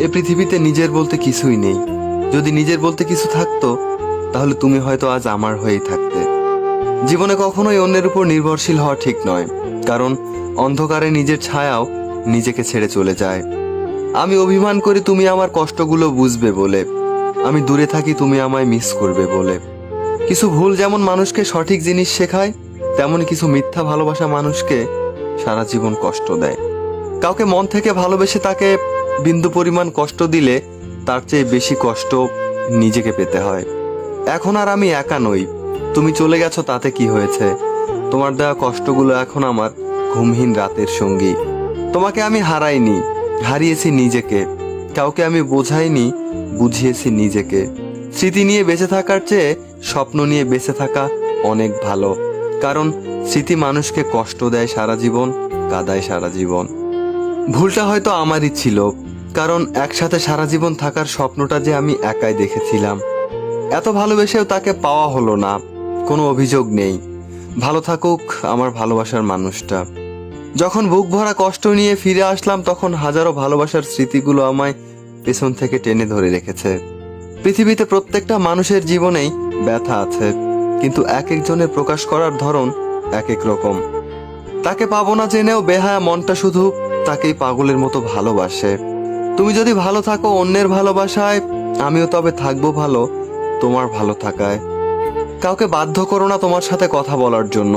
এ পৃথিবীতে নিজের বলতে কিছুই নেই। যদি নিজের বলতে কিছু থাকতো তাহলে তুমি হয়তো আজ আমার হয়েই থাকতে। জীবনে কখনোই অন্যের উপর নির্ভরশীল হওয়া ঠিক নয়, কারণ অন্ধকারে নিজের ছায়াও নিজেকে ছেড়ে চলে যায়। আমি অভিমান করি তুমি আমার কষ্টগুলো বুঝবে বলে, আমি দূরে থাকি তুমি আমায় মিস করবে বলে। কিছু ভুল যেমন মানুষকে সঠিক জিনিস শেখায়, তেমন কিছু মিথ্যা ভালোবাসা মানুষকে সারা জীবন কষ্ট দেয়। কাউকে মন থেকে ভালোবেসে তাকে বিন্দু পরিমাণ কষ্ট দিলে তার চেয়ে বেশি কষ্ট নিজেকে পেতে হয়। এখন আর আমি একা নই, তুমি চলে গেছো তাতে কি হয়েছে? তোমার দেওয়া কষ্টগুলো এখন আমার ঘুমহীন রাতের সঙ্গী। তোমাকে আমি হারাইনি, হারিয়েছি নিজেকে। কাউকে আমি বোঝাইনি, বুঝিয়েছি নিজেকে। স্মৃতি নিয়ে বেঁচে থাকার চেয়ে স্বপ্ন নিয়ে বেঁচে থাকা অনেক ভালো, কারণ স্মৃতি মানুষকে কষ্ট দেয় সারা জীবন, কাঁদায় সারা জীবন। ভুলটা হয়তো আমারই ছিল, কারণ একসাথে সারা জীবন থাকার স্বপ্নটা যে আমি একাই দেখেছিলাম। এত ভালোবেসেও তাকে পাওয়া হলো না, কোনো অভিযোগ নেই। ভালো থাকুক আমার ভালোবাসার মানুষটা। যখন বুক ভরা কষ্ট নিয়ে ফিরে আসলাম তখন হাজারো ভালোবাসার স্মৃতিগুলো আমায় পেছন থেকে টেনে ধরে রেখেছে। পৃথিবীতে প্রত্যেকটা মানুষের জীবনেই ব্যথা আছে, কিন্তু এক একজনের প্রকাশ করার ধরন এক এক রকম। তাকে পাবো না জেনেও বেহায়া মনটা শুধু তাকেই পাগলের মতো ভালোবাসে। তুমি যদি ভালো থাকো অন্যের ভালোবাসায়, আমিও তবে থাকবো ভালো তোমার ভালো থাকায়। কাউকে বাধ্য করো না তোমার সাথে কথা বলার জন্য।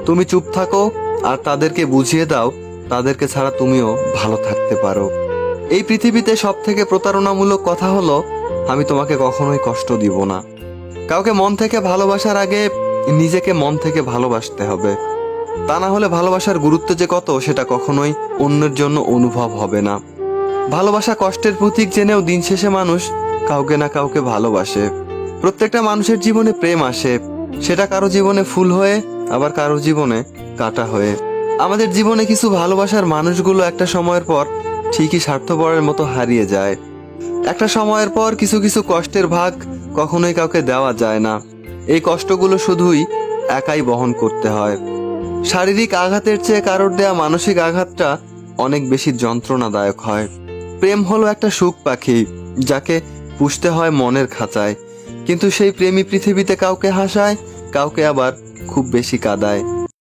তুমি চুপ থাকো আর তাদেরকে বুঝিয়ে দাও তাদেরকে ছাড়া তুমিও ভালো থাকতে পারো। এই পৃথিবীতে সব থেকে প্রতারণামূলক কথা হলো, আমি তোমাকে কখনোই কষ্ট দিব না। কাউকে মন থেকে ভালোবাসার আগে নিজেকে মন থেকে ভালোবাসতে হবে, তা না হলে ভালোবাসার গুরুত্ব যে কত সেটা কখনোই অন্যের জন্য অনুভব হবে না। ভালোবাসা কষ্টের প্রতীক জেনেও দিন শেষে মানুষ কাউকে না কাউকে ভালোবাসে। প্রত্যেকটা মানুষের জীবনে প্রেম আসে, সেটা কারো জীবনে ফুল হয়ে, আবার কারো জীবনে কাঁটা হয়ে। আমাদের জীবনে কিছু ভালোবাসার মানুষগুলো একটা সময়ের পর ঠিকই স্বার্থপরের মতো হারিয়ে যায়। একটা সময়ের পর কিছু কিছু কষ্টের ভাগ কখনোই কাউকে দেওয়া যায় না। এই কষ্টগুলো শুধুই একাই বহন করতে হয়। শারীরিক আঘাতের চেয়ে কারোর দেয়া মানসিক আঘাতটা অনেক বেশি যন্ত্রণাদায়ক হয়। প্রেম হলো একটা সুখ পাখি, যাকে পুষতে হয় মনের খাঁচায়, কিন্তু সেই প্রেমী পৃথিবীতে কাউকে হাসায়, কাউকে আবার খুব বেশি কাঁদায়।